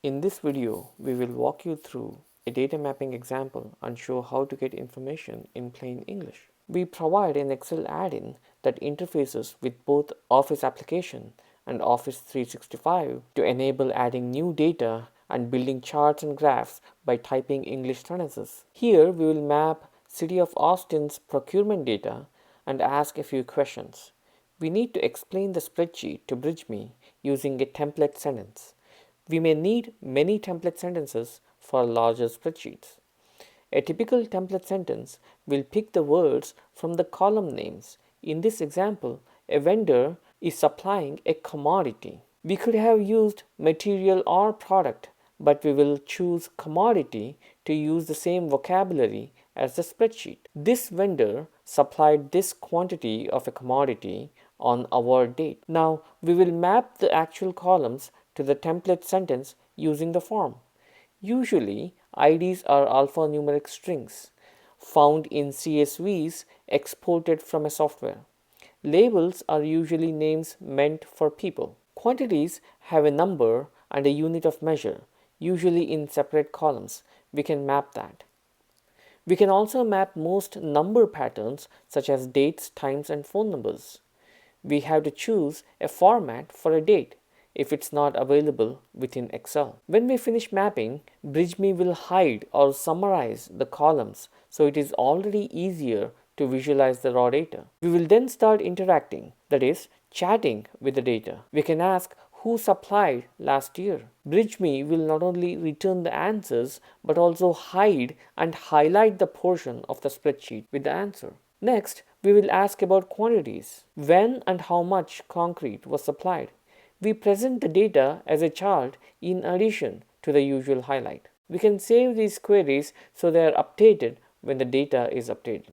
In this video, we will walk you through a data mapping example and show how to get information in plain English. We provide an Excel add-in that interfaces with both Office application and Office 365 to enable adding new data and building charts and graphs by typing English sentences. Here, we will map City of Austin's procurement data and ask a few questions. We need to explain the spreadsheet to BridgeMe using a template sentence. We may need many template sentences for larger spreadsheets. A typical template sentence will pick the words from the column names. In this example, a vendor is supplying a commodity. We could have used material or product, but we will choose commodity to use the same vocabulary as the spreadsheet. This vendor supplied this quantity of a commodity on our date. Now we will map the actual columns to the template sentence using the form. Usually, IDs are alphanumeric strings found in CSVs exported from a software. Labels are usually names meant for people. Quantities have a number and a unit of measure, usually in separate columns. We can map that. We can also map most number patterns such as dates, times, and phone numbers. We have to choose a format for a date if it's not available within Excel. When we finish mapping, BridgeMe will hide or summarize the columns so it is already easier to visualize the raw data. We will then start interacting, that is, chatting with the data. We can ask who supplied last year. BridgeMe will not only return the answers but also hide and highlight the portion of the spreadsheet with the answer. Next, we will ask about quantities. When and how much concrete was supplied? We present the data as a chart in addition to the usual highlight. We can save these queries so they are updated when the data is updated.